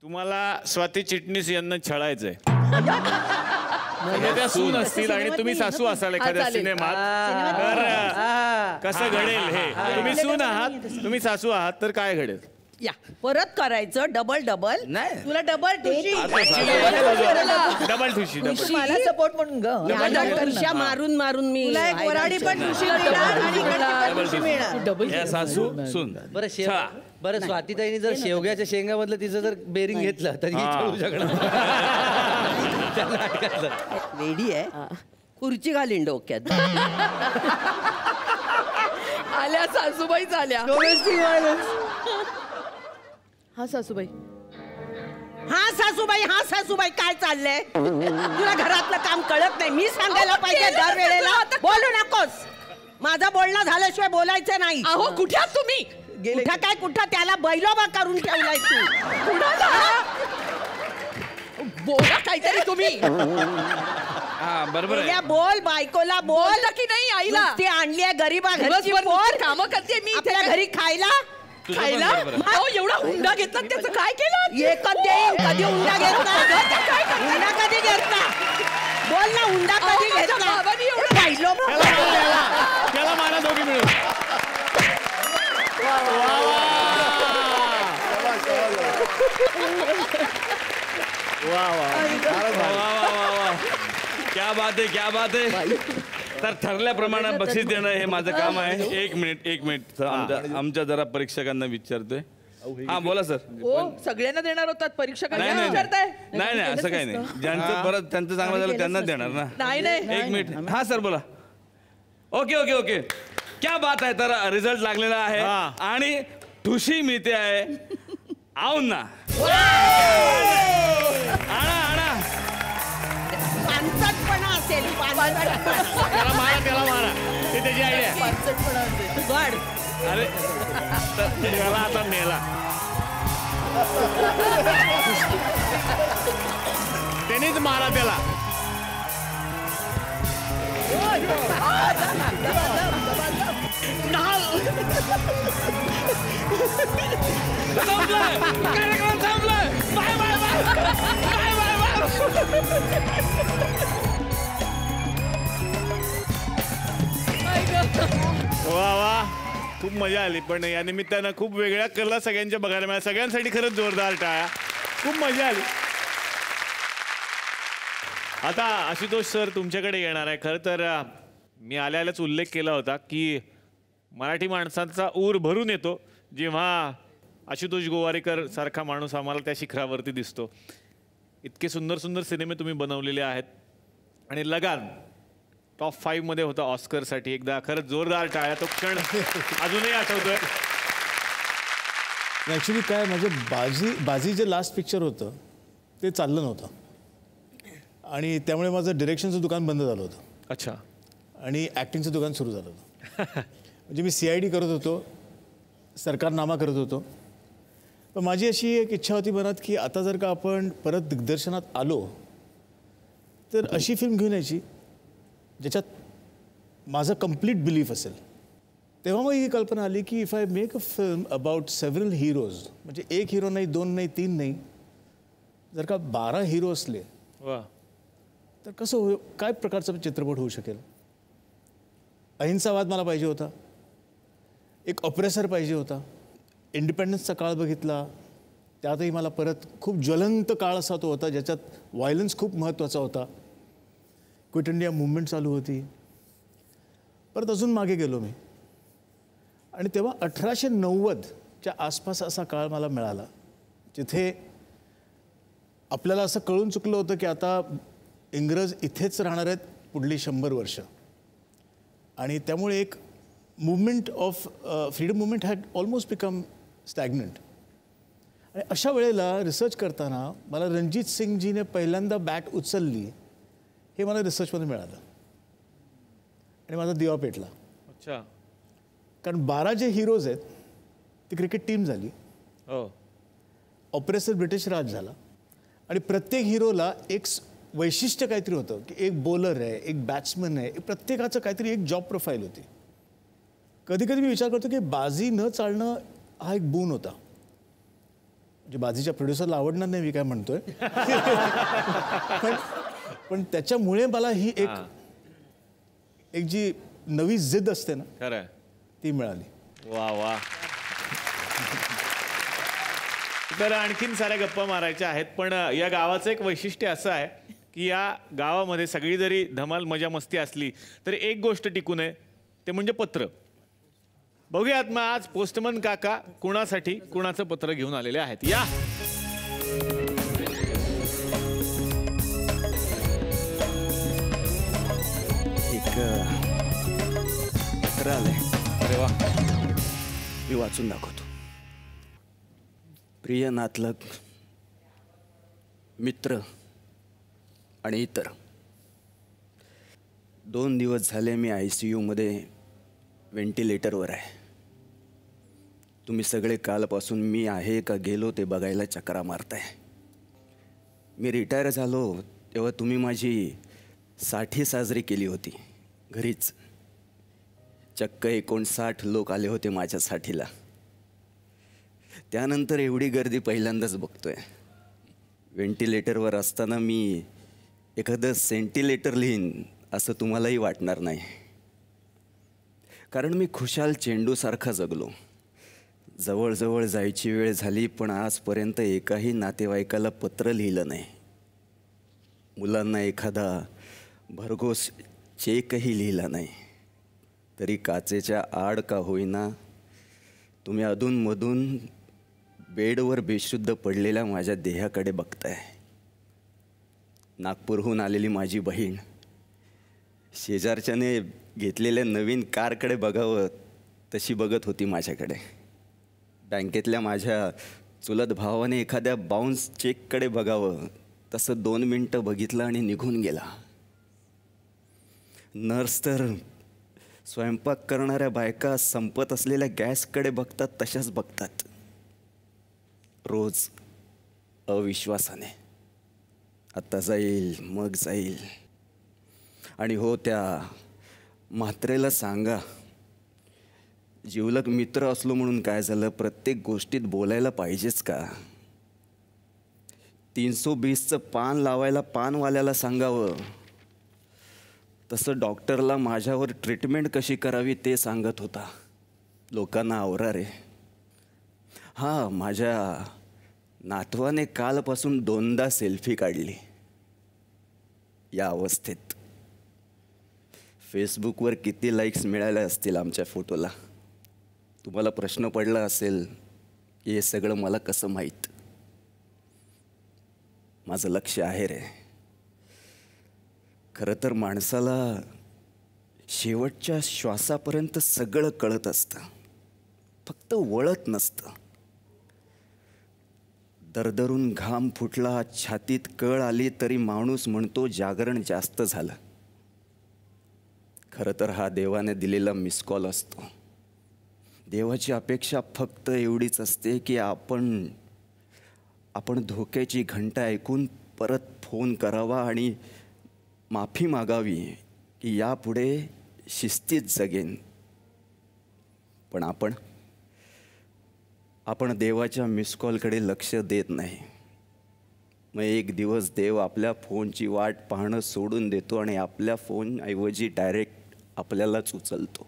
तुम्हाला स्वाती चिटणीस यांना छळायचंय. त्या सून असतील आणि तुम्ही सासू असाल एखाद्या सिनेमात, तर कसं घडेल हे? तुम्ही सून आहात, तुम्ही सासू आहात, तर काय घडेल? या परत करायचं डबल डबल. नाही तुला डबल ठुशी, डबल ठुशी. मला सपोर्ट म्हणून ठुश्या मारून मारून मी वराडी पण ठुशी मिळणार आणि इकडची पण ठुशी मिळणार. या सासू सून. बरं स्वातीताईने जर शेवग्याच्या शेंगामधलं तिचं जर बेरिंग घेतलं तर रेडी आहे. खुर्ची घालीन डोक्यात. आल्या सासूबाईच आल्या. हा सासूबाई, हा सासूबाई काय चाललंय? तुला घरातलं काम कळत नाही? मी सांगायला पाहिजे दर वेळेला. बोलू नकोस. माझं बोलणं झाल्याशिवाय बोलायचं नाही. अहो कुठे आहात तुम्ही? कुठं त्याला बैलोबा करून ठेवलाय तू. बोला काहीतरी तुम्ही. बरोबर बोल बायकोला बोल की नाही. आईला ती आणली आहे गरीबा घरची कामं करते मी आपल्या घरी खायला. एवढा हुंडा घेतला त्याचं काय केलं? एकच देईन. कधी हुंडा घेतला? हुंडा कधी घेतला? बोल ना, हुंडा कधी घेतला? त्याला मारा दोघी मिळून. क्या बात आहे. तर ठरल्याप्रमाणे बक्षीस देणं हे माझं काम आहे. एक मिनिट आमच्या जरा परीक्षकांना विचारतोय. हा बोला सर. सगळ्यांना देणार होतात परीक्षकांना? नाही असं काही नाही. ज्यांचं परत त्यांचं चांगलं झालं त्यांनाच देणार ना. नाही एक मिनिट. हा सर बोला. ओके क्या बात आहे. तर रिझल्ट लागलेला आहे आणि ठुशी मिळते आहे. आऊन ना आणा. पानसटपणा असेल. त्याला मारा. ते त्याची आयडिया. गड. अरे त्याला आता मेला. त्यानेच मारा त्याला. कार्यक्रम थांबलाय. बाय. वा खूप मजा आली. पण या निमित्तानं खूप वेगळ्या कला सगळ्यांच्या बघायला मिळाल्या. सगळ्यांसाठी खरंच जोरदार टाळ्या. खूप मजा आली. आता आशुतोष सर तुमच्याकडे येणार आहे. खरं तर मी आल्याच उल्लेख केला होता की मराठी माणसांचा ऊर भरून येतो जेव्हा आशुतोष गोवारीकर सारखा माणूस आम्हाला त्या शिखरावरती दिसतो. इतके सुंदर सिनेमे तुम्ही बनवलेले आहेत आणि लगान टॉप 5 मध्ये होता ऑस्करसाठी. एकदा खरंच जोरदार टाळ्या. तो क्षण अजूनही आठवतोय. ॲक्च्युली काय माझं बाजी जे लास्ट पिक्चर होतं ते चाललं नव्हतं आणि त्यामुळे माझं डिरेक्शनचं दुकान बंद झालं होतं. अच्छा. आणि ॲक्टिंगचं दुकान सुरू झालं होतं. म्हणजे मी CID करत होतो, सरकारनामा करत होतो. पण माझी अशी एक इच्छा होती मनात की आता जर का आपण परत दिग्दर्शनात आलो तर अशी फिल्म घेऊन यायची ज्याच्यात माझं कंप्लीट बिलीफ असेल. तेव्हा मग ही कल्पना आली की if I make a film about several heroes, म्हणजे एक हिरो नाही, 2 नाही, 3 नाही, जर का 12 हिरो असले तर कसं काय प्रकारचा चित्रपट होऊ शकेल. अहिंसावाद मला पाहिजे होता. एक ऑप्रेसर पाहिजे होता. इंडिपेंडन्सचा काळ बघितला त्यातही मला परत खूप ज्वलंत काळ असा तो होता ज्याच्यात व्हायलन्स खूप महत्त्वाचा होता. क्विट इंडिया मूवमेंट चालू होती. परत अजून मागे गेलो मी आणि तेव्हा 1890च्या आसपास असा काळ मला मिळाला जिथे आपल्याला असं कळून चुकलं होतं की आता इंग्रज इथेच राहणार आहेत पुढली 100 वर्ष. आणि त्यामुळे एक movement of freedom movement had almost become stagnant. आणि अशा वेळेला रिसर्च करताना मला रणजित सिंगजीने पहिल्यांदा बॅट उचलली हे मला रिसर्चमध्ये मिळालं आणि माझा दिवा पेटला. अच्छा. कारण 12 जे हिरोज आहेत ती क्रिकेट टीम झाली. ऑपरेसर ब्रिटिश राज झाला आणि प्रत्येक हिरोला एक वैशिष्ट्य काहीतरी होतं की एक बॉलर आहे, एक बॅट्समन आहे, प्रत्येकाचं काहीतरी एक जॉब प्रोफाईल होती. कधी कधी मी विचार करतो की बाजी न चालणं हा एक बोन होता. जे बाजीच्या प्रोड्युसरला आवडणार नाही मी काय म्हणतोय. पण त्याच्यामुळे मला ही एक जी नवी जिद्द असते ना खरं ती मिळाली. वा वा. तर आणखीन साऱ्या गप्पा मारायच्या आहेत, पण या गावाचं एक वैशिष्ट्य असं आहे की या गावामध्ये सगळी जरी धमाल मजा मस्ती असली तरी एक गोष्ट टिकून आहे, ते म्हणजे पत्र. बघूयात मग आज पोस्टमन काका कुणासाठी कुणाचं पत्र घेऊन आलेले आहेत. या एक पत्र आलंय. अरे वा. मी वाचून दाखवतो. प्रिय नातलग, मित्र आणि इतर, 2 दिवस झाले मी ICU मध्ये व्हेंटिलेटरवर आहे. तुम्ही सगळे कालपासून मी आहे का गेलो ते बघायला चक्रा मारताय. मी रिटायर झालो तेव्हा तुम्ही माझी 60 साजरी केली होती घरीच. चक्क 59 लोक आले होते माझ्या 60ला. त्यानंतर एवढी गर्दी पहिल्यांदाच बघतोय. व्हेंटिलेटरवर असताना मी एखादं सेंटिलेटर लिहीन असं तुम्हालाही वाटणार नाही, कारण मी खुशाल चेंडूसारखा जगलो. जवळजवळ जायची वेळ झाली पण आजपर्यंत एकाही नातेवाईकाला पत्र लिहिलं नाही. मुलांना एखादा भरघोस चेकही लिहिला नाही. तरी काचेच्या आड का होईना तुम्ही अधूनमधून बेडवर बेशुद्ध पडलेल्या माझ्या देहाकडे बघताय. नागपूरहून आलेली माझी बहीण शेजारच्याने घेतलेल्या नवीन कारकडे बघावं तशी बघत होती माझ्याकडे. बँकेतल्या माझ्या चुलत भावाने एखाद्या बाउन्स चेककडे बघावं तसं 2 मिनटं बघितलं आणि निघून गेला. नर्स तर स्वयंपाक करणाऱ्या बायका संपत असलेल्या गॅसकडे बघतात तशाच बघतात, रोज अविश्वासाने. आत्ता जाईल मग जाईल. आणि हो, त्या म्हात्रेला सांगा, जिवलग मित्र असलो म्हणून काय झालं, प्रत्येक गोष्टीत बोलायला पाहिजेच का? 320चं पान लावायला पानवाल्याला सांगावं तसं डॉक्टरला माझ्यावर ट्रीटमेंट कशी करावी ते सांगत होता. लोकांना आवरा रे. हां, माझ्या नातवाने कालपासून 2दा सेल्फी काढली या अवस्थेत. फेसबुकवर किती लाईक्स मिळाल्या असतील आमच्या फोटोला. तुम्हाला प्रश्न पडला असेल की हे सगळं मला कसं माहीत. माझं लक्ष आहे रे. खरं तर माणसाला शेवटच्या श्वासापर्यंत सगळं कळत असतं, फक्त वळत नसतं. दरदरून घाम फुटला, छातीत कळ आली तरी माणूस म्हणतो जागरण जास्त झालं. खरं तर हा देवाने दिलेला मिस कॉल असतो. देवाची अपेक्षा फक्त एवढीच असते की आपण धोक्याची घंटा ऐकून परत फोन करावा आणि माफी मागावी की यापुढे शिस्तीत जगेन. पण आपण देवाच्या मिस कॉलकडे लक्ष देत नाही. मग एक दिवस देव आपल्या फोनची वाट पाहणं सोडून देतो आणि आपल्या फोनऐवजी डायरेक्ट आपल्यालाच उचलतो.